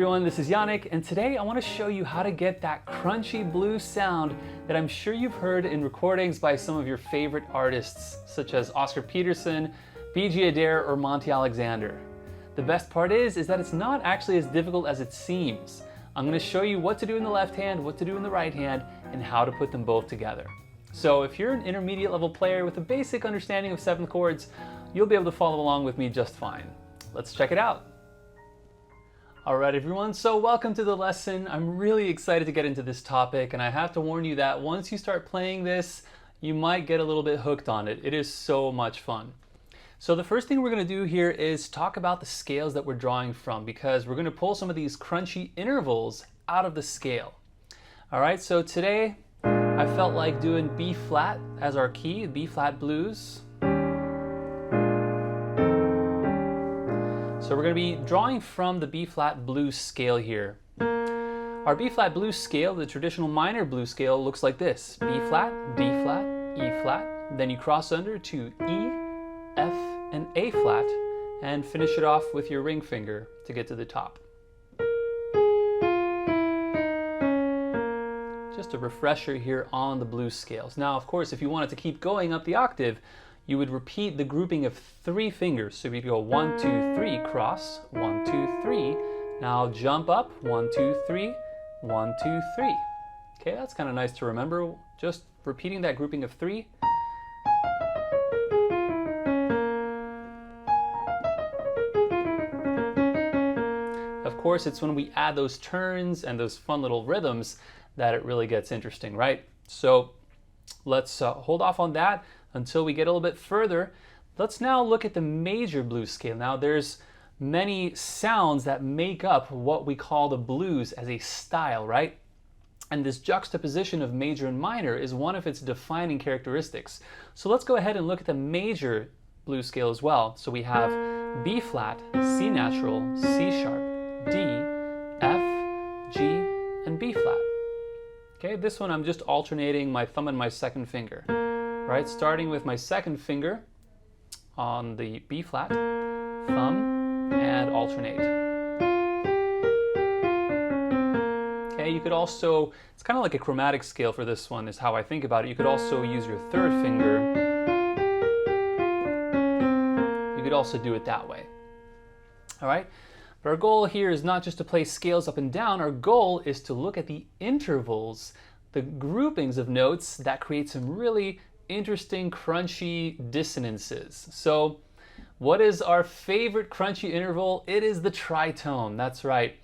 everyone, this is Yannick, and today I want to show you how to get that crunchy blues sound that I'm sure you've heard in recordings by some of your favorite artists, such as Oscar Peterson, Beegie Adiar, or Monty Alexander. The best part is that it's not actually as difficult as it seems. I'm going to show you what to do in the left hand, what to do in the right hand, and how to put them both together. So if you're an intermediate level player with a basic understanding of 7th chords, you'll be able to follow along with me just fine. Let's check it out. Alright everyone, so welcome to the lesson. I'm really excited to get into this topic, and I have to warn you that once you start playing this, you might get a little bit hooked on it. It is so much fun. So the first thing we're going to do here is talk about the scales that we're drawing from, because we're going to pull some of these crunchy intervals out of the scale. Alright, so today I felt like doing B flat as our key, B flat blues. So we're going to be drawing from the B flat blues scale here. Our B flat blues scale, the traditional minor blues scale, looks like this: B flat, D flat, E flat, then you cross under to E, F, and A flat, and finish it off with your ring finger to get to the top. Just a refresher here on the blues scales. Now, of course, if you wanted to keep going up the octave, you would repeat the grouping of 3 fingers. So we'd go 1, 2, 3, cross, 1, 2, 3. Now jump up, 1, 2, 3, 1, 2, 3. Okay, that's kind of nice to remember. Just repeating that grouping of 3. Of course, it's when we add those turns and those fun little rhythms that it really gets interesting, right? So let's hold off on that until we get a little bit further. Let's now look at the major blues scale. Now there's many sounds that make up what we call the blues as a style, right? And this juxtaposition of major and minor is one of its defining characteristics. So let's go ahead and look at the major blues scale as well. So we have B flat, C natural, C sharp, D, F, G, and B flat. Okay, this one I'm just alternating my thumb and my second finger. Right, starting with my second finger on the B flat, thumb, and alternate. Okay, you could also, it's kind of like a chromatic scale for this one is how I think about it. You could also use your third finger. You could also do it that way. All right, but our goal here is not just to play scales up and down. Our goal is to look at the intervals, the groupings of notes that create some really interesting crunchy dissonances. So what is our favorite crunchy interval? It is the tritone. That's right.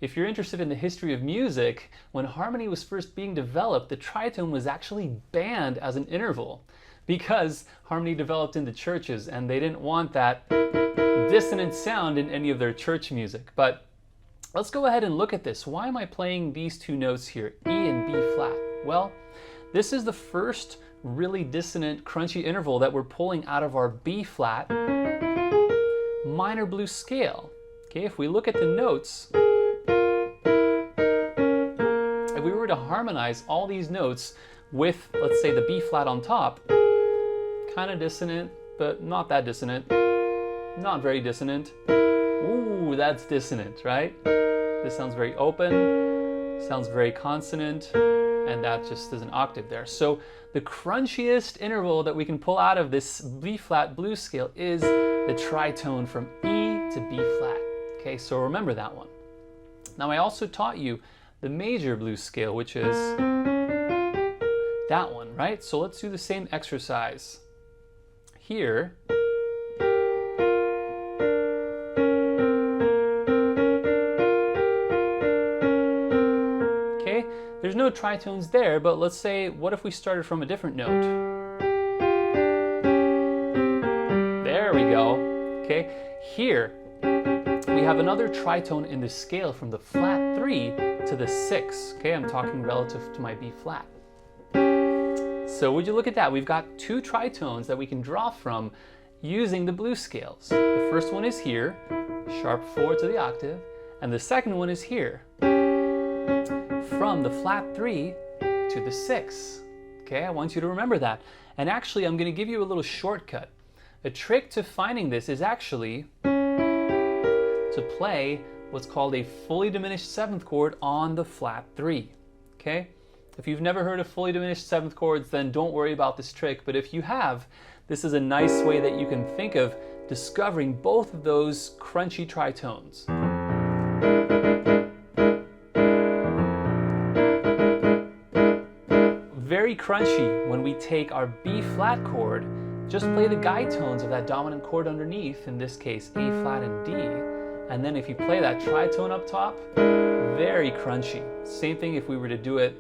If you're interested in the history of music, when harmony was first being developed, the tritone was actually banned as an interval because harmony developed in the churches and they didn't want that dissonant sound in any of their church music. But let's go ahead and look at this. Why am I playing these two notes here, E and B flat? Well, this is the first really dissonant, crunchy interval that we're pulling out of our B flat minor blues scale. Okay, if we look at the notes, if we were to harmonize all these notes with, let's say, the B flat on top, kind of dissonant, but not that dissonant, not very dissonant. Ooh, that's dissonant, right? This sounds very open, sounds very consonant, and that just is an octave there. So the crunchiest interval that we can pull out of this B flat blues scale is the tritone from E to B flat. Okay, so remember that one. Now I also taught you the major blues scale, which is that one, right? So let's do the same exercise here. There's no tritones there, but let's say, what if we started from a different note? There we go. Okay, here we have another tritone in the scale from the flat 3 to the 6. Okay, I'm talking relative to my B flat. So would you look at that? We've got 2 tritones that we can draw from using the blues scales. The first one is here, sharp 4 to the octave, and the second one is here, from the flat 3 to the 6. Okay, I want you to remember that. And actually, I'm going to give you a little shortcut. A trick to finding this is actually to play what's called a fully diminished 7th chord on the flat 3, okay? If you've never heard of fully diminished 7th chords, then don't worry about this trick, but if you have, this is a nice way that you can think of discovering both of those crunchy tritones. Very crunchy when we take our B flat chord, just play the guide tones of that dominant chord underneath, in this case A flat and D, and then if you play that tritone up top, very crunchy. Same thing if we were to do it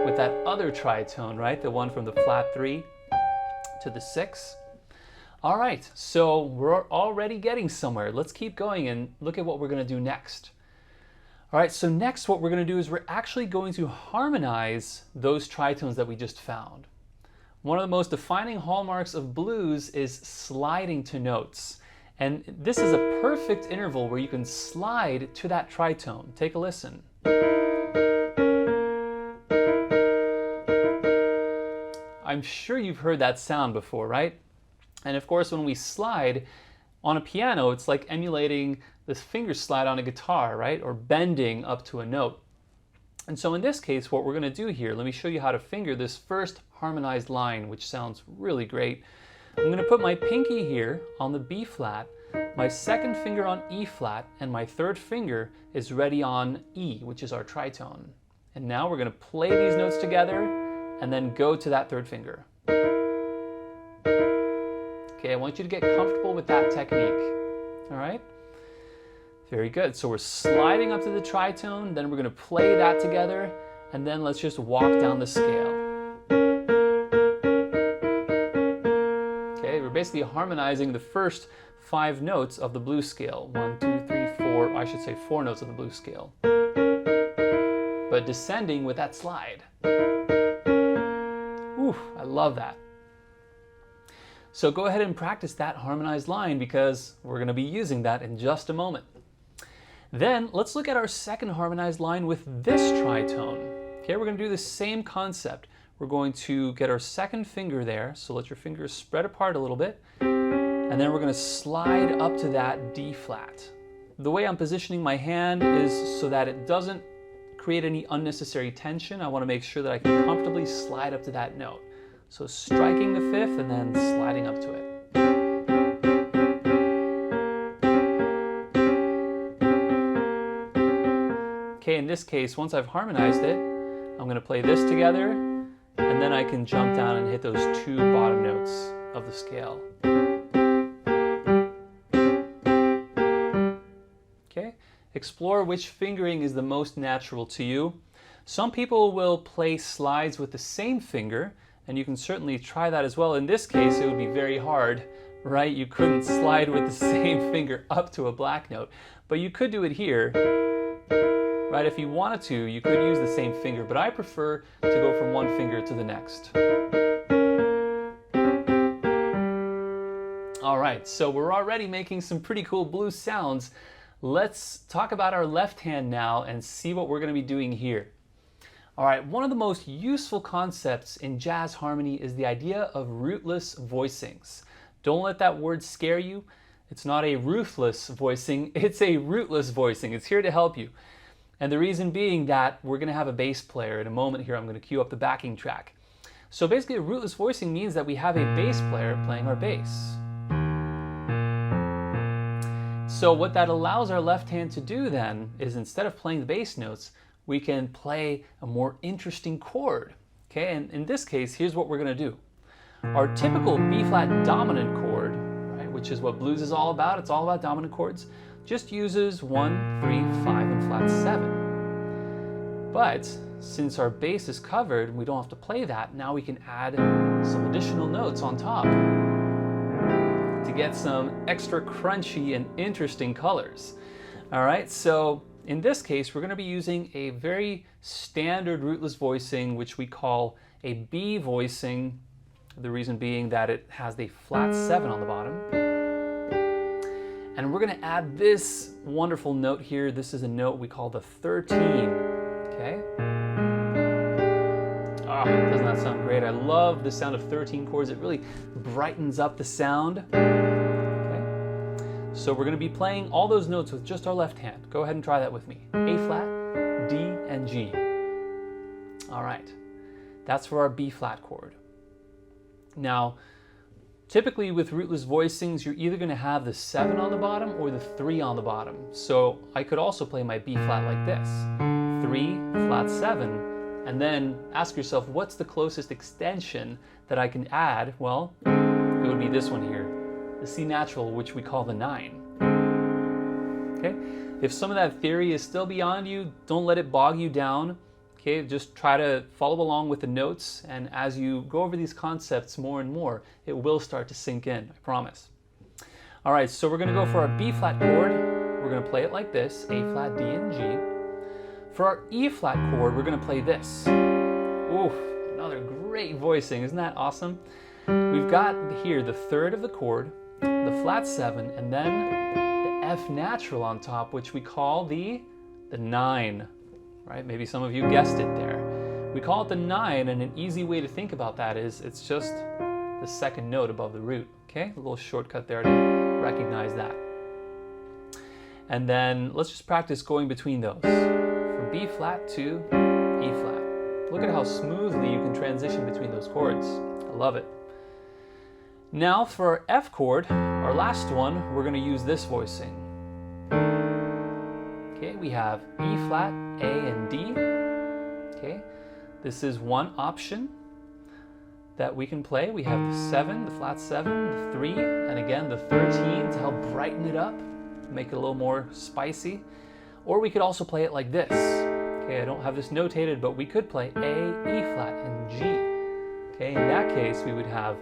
with that other tritone, right? The one from the flat 3 to the 6. All right, so we're already getting somewhere. Let's keep going and look at what we're going to do next. All right, so next what we're going to do is we're actually going to harmonize those tritones that we just found. One of the most defining hallmarks of blues is sliding to notes. And this is a perfect interval where you can slide to that tritone. Take a listen. I'm sure you've heard that sound before, right? And of course, when we slide on a piano, it's like emulating this finger slide on a guitar, right? Or bending up to a note. And so in this case, what we're going to do here, let me show you how to finger this first harmonized line, which sounds really great. I'm going to put my pinky here on the B flat, my second finger on E flat, and my third finger is ready on E, which is our tritone. And now we're going to play these notes together and then go to that third finger. Okay, I want you to get comfortable with that technique. All right? Very good. So we're sliding up to the tritone, then we're going to play that together, and then let's just walk down the scale. Okay, we're basically harmonizing the first 5 notes of the blues scale. 1, 2, 3, 4, I should say 4 notes of the blues scale. But descending with that slide. Ooh, I love that. So go ahead and practice that harmonized line because we're going to be using that in just a moment. Then let's look at our second harmonized line with this tritone. Okay, we're going to do the same concept. We're going to get our second finger there, so let your fingers spread apart a little bit, and then we're going to slide up to that D flat. The way I'm positioning my hand is so that it doesn't create any unnecessary tension. I want to make sure that I can comfortably slide up to that note. So striking the 5th and then sliding up to it. Okay, in this case, once I've harmonized it, I'm going to play this together, and then I can jump down and hit those 2 bottom notes of the scale. Okay, explore which fingering is the most natural to you. Some people will play slides with the same finger, and you can certainly try that as well. In this case, it would be very hard, right? You couldn't slide with the same finger up to a black note, but you could do it here. Right, if you wanted to, you could use the same finger, but I prefer to go from one finger to the next. All right, so we're already making some pretty cool blues sounds. Let's talk about our left hand now and see what we're going to be doing here. All right, one of the most useful concepts in jazz harmony is the idea of rootless voicings. Don't let that word scare you. It's not a ruthless voicing, it's a rootless voicing. It's here to help you. And the reason being that we're going to have a bass player. In a moment here, I'm going to cue up the backing track. So basically, a rootless voicing means that we have a bass player playing our bass. So what that allows our left hand to do then is instead of playing the bass notes, we can play a more interesting chord. Okay, and in this case, here's what we're going to do. Our typical B-flat dominant chord, right, which is what blues is all about, it's all about dominant chords, just uses 1, 3, 5, and flat 7. But since our bass is covered, we don't have to play that. Now we can add some additional notes on top to get some extra crunchy and interesting colors. All right, so in this case, we're going to be using a very standard rootless voicing, which we call a B voicing. The reason being that it has the flat 7 on the bottom. And we're going to add this wonderful note here. This is a note we call the 13, okay? Oh, doesn't that sound great? I love the sound of 13 chords. It really brightens up the sound. Okay? So we're going to be playing all those notes with just our left hand. Go ahead and try that with me. A flat, D, and G. All right, that's for our B flat chord. Now, typically with Rootless Voicings, you're either going to have the 7 on the bottom or the 3 on the bottom. So I could also play my B flat like this. 3, flat 7, and then ask yourself, what's the closest extension that I can add? Well, it would be this one here, the C natural, which we call the 9. Okay? If some of that theory is still beyond you, don't let it bog you down. Okay, just try to follow along with the notes, and as you go over these concepts more and more, it will start to sink in, I promise. All right, so we're going to go for our B flat chord. We're going to play it like this, A flat, D, and G. For our E flat chord, we're going to play this. Oof, another great voicing, isn't that awesome? We've got here the 3rd of the chord, the flat 7, and then the F natural on top, which we call the 9. Right? Maybe some of you guessed it there. We call it the 9, and an easy way to think about that is it's just the 2nd note above the root. Okay, a little shortcut there to recognize that. And then let's just practice going between those. From B flat to E flat. Look at how smoothly you can transition between those chords. I love it. Now for our F chord, our last one, we're going to use this voicing. Okay, we have E flat, A, and D. Okay, this is one option that we can play. We have the 7, the flat 7, the 3, and again the 13 to help brighten it up, make it a little more spicy. Or we could also play it like this. Okay, I don't have this notated, but we could play A, E flat, and G. Okay, in that case we would have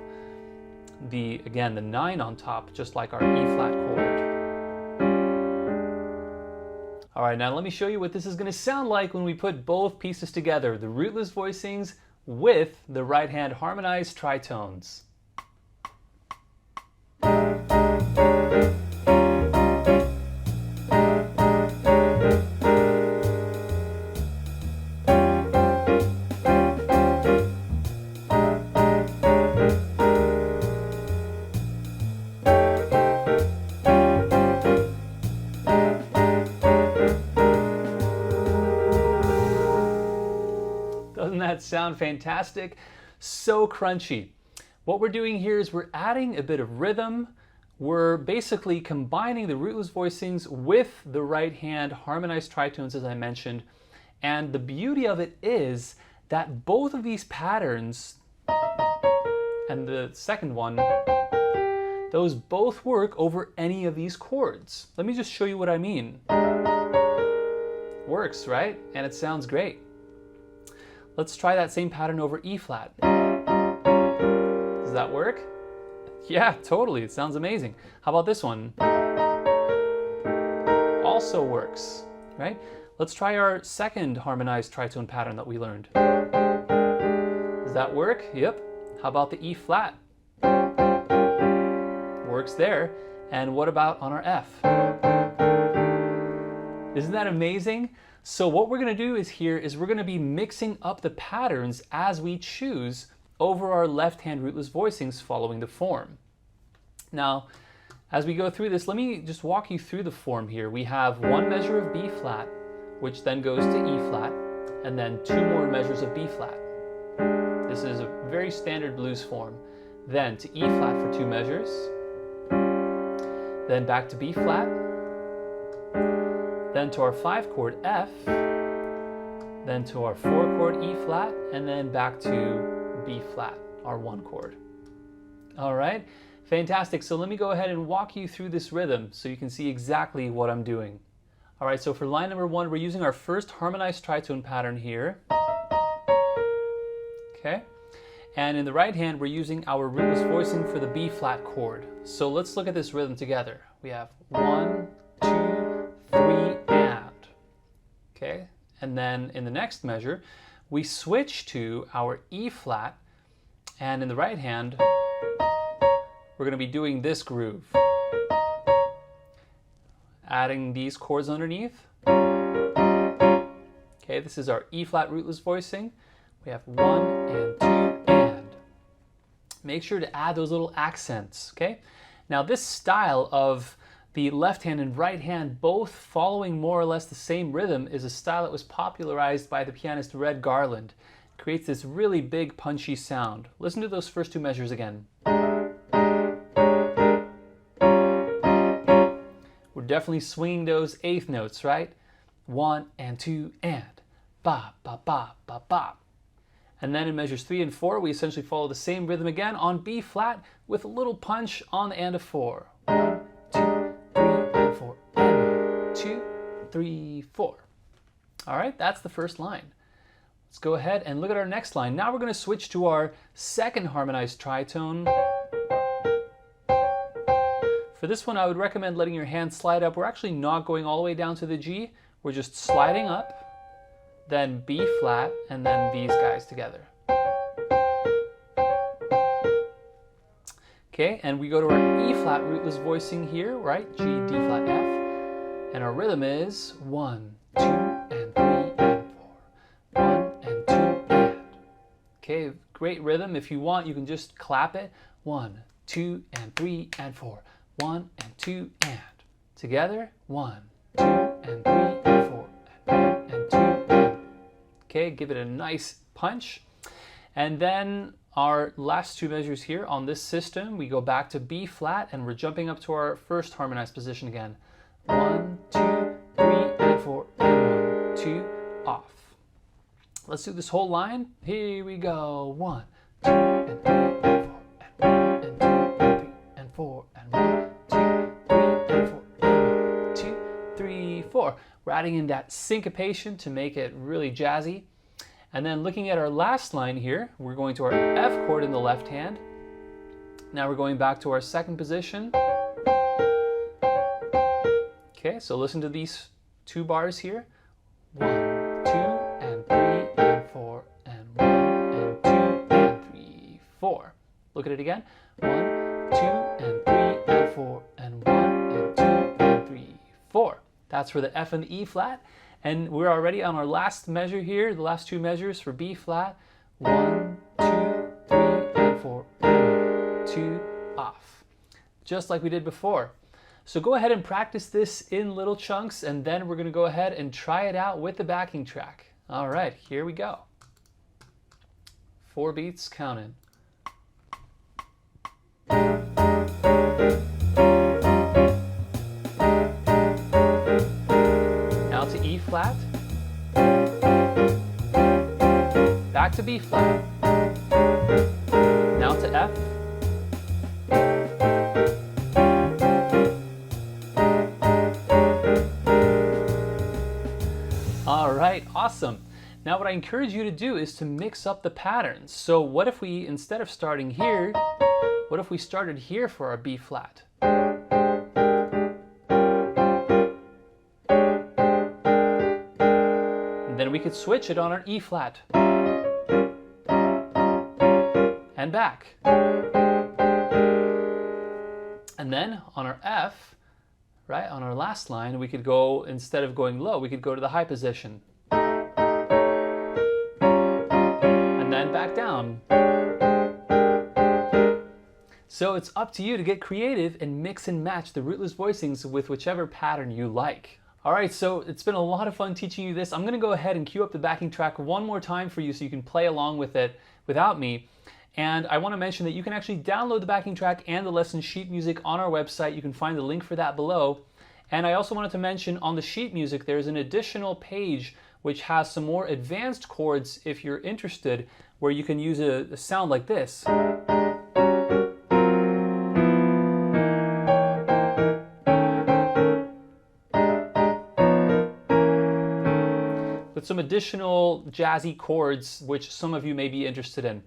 the 9 on top, just like our E flat chord. All right, now let me show you what this is going to sound like when we put both pieces together, the Rootless Voicings with the right hand harmonized tritones. Doesn't that sound fantastic? So crunchy. What we're doing here is we're adding a bit of rhythm. We're basically combining the Rootless Voicings with the right hand harmonized tritones, as I mentioned. And the beauty of it is that both of these patterns and the second one, those both work over any of these chords. Let me just show you what I mean. Works, right? And it sounds great. Let's try that same pattern over E flat. Does that work? Yeah, totally. It sounds amazing. How about this one? Also works, right? Let's try our second harmonized tritone pattern that we learned. Does that work? Yep. How about the E flat? Works there. And what about on our F? Isn't that amazing? So what we're going to do we're going to be mixing up the patterns as we choose over our left hand Rootless Voicings following the form. Now, as we go through this, let me just walk you through the form here. We have one measure of B flat, which then goes to E flat, and then 2 more measures of B flat. This is a very standard blues form. Then to E flat for 2 measures, then back to B flat, then to our 5 chord F, then to our 4 chord E flat, and then back to B flat, our 1 chord. All right, fantastic. So let me go ahead and walk you through this rhythm so you can see exactly what I'm doing. All right, so for line number 1, we're using our first harmonized tritone pattern here. Okay, and in the right hand, we're using our Rootless Voicing for the B flat chord. So let's look at this rhythm together. We have 1, 2, 3, and. Okay, and then in the next measure, we switch to our E flat, and in the right hand, we're going to be doing this groove. Adding these chords underneath. Okay, this is our E flat Rootless Voicing. We have 1 and 2 and. Make sure to add those little accents, okay? Now this style of the left hand and right hand both following more or less the same rhythm is a style that was popularized by the pianist Red Garland. It creates this really big punchy sound. Listen to those first two measures again. We're definitely swinging those eighth notes, right? 1 and 2 and ba ba ba ba ba. And then in measures 3 and 4, we essentially follow the same rhythm again on B flat with a little punch on the end of 4. 1, 2, 3, and 4. And 2, 3, 4. All right, that's the first line. Let's go ahead and look at our next line. Now we're going to switch to our second harmonized tritone. For this one, I would recommend letting your hand slide up. We're actually not going all the way down to the G. We're just sliding up, then B flat, and then these guys together. Okay, and we go to our E flat rootless voicing here, right? G, D flat, F. And our rhythm is 1, 2, and 3, and 4. 1 and 2, and. Okay, great rhythm. If you want, you can just clap it. 1, 2, and 3, and 4. 1 and 2 and. Together, 1, 2, and 3, and 4. And 1 and 2 and. Okay, give it a nice punch. And then our last two measures here on this system, we go back to B flat and we're jumping up to our first harmonized position again. 1, 2, 3, and 4, and 1, 2, off. Let's do this whole line. Here we go. 1, 2, and 3, and 4, and 1, and 2, and 3, and 4, and 1, 2, 3, and 4, and 1, 2, 3, 4. We're adding in that syncopation to make it really jazzy. And then looking at our last line here, we're going to our F chord in the left hand. Now we're going back to our second position. Okay, so listen to these two bars here. 1, 2, and 3, and 4, and 1, and 2, and 3, 4. Look at it again. 1, 2, and 3, and 4, and 1, and 2, and 3, 4. That's for the F and the E flat. And we're already on our last measure here, the last two measures for B flat. 1, 2, 3, and 4, and 1, 2, off. Just like we did before. So go ahead and practice this in little chunks, and then we're going to go ahead and try it out with the backing track. All right, here we go. 4 beats counted. Now to E flat. Back to B flat. Now to F. Awesome. Now what I encourage you to do is to mix up the patterns. So what if we, instead of starting here, what if we started here for our B flat? And then we could switch it on our E flat. And back. And then on our F, right, on our last line, we could go, instead of going low, we could go to the high position. And back down. So it's up to you to get creative and mix and match the rootless voicings with whichever pattern you like. Alright, so it's been a lot of fun teaching you this. I'm going to go ahead and cue up the backing track one more time for you so you can play along with it without me. And I want to mention that you can actually download the backing track and the lesson sheet music on our website. You can find the link for that below. And I also wanted to mention on the sheet music there's an additional page which has some more advanced chords if you're interested, where you can use a sound like this. With some additional jazzy chords which some of you may be interested in.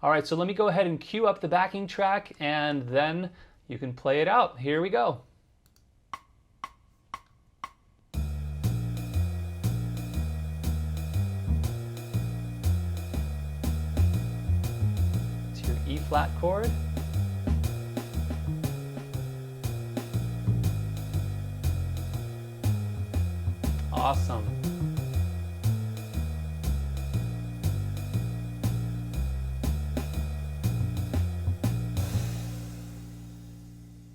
Alright, so let me go ahead and cue up the backing track and then you can play it out. Here we go. E flat chord. Awesome.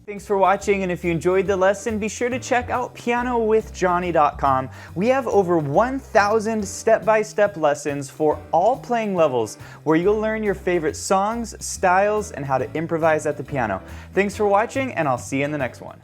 Thanks for watching, and if you enjoyed the lesson, be sure to check out pianowithjonny.com. We have over 1,000 step-by-step lessons for all playing levels, where you'll learn your favorite songs, styles, and how to improvise at the piano. Thanks for watching, and I'll see you in the next one.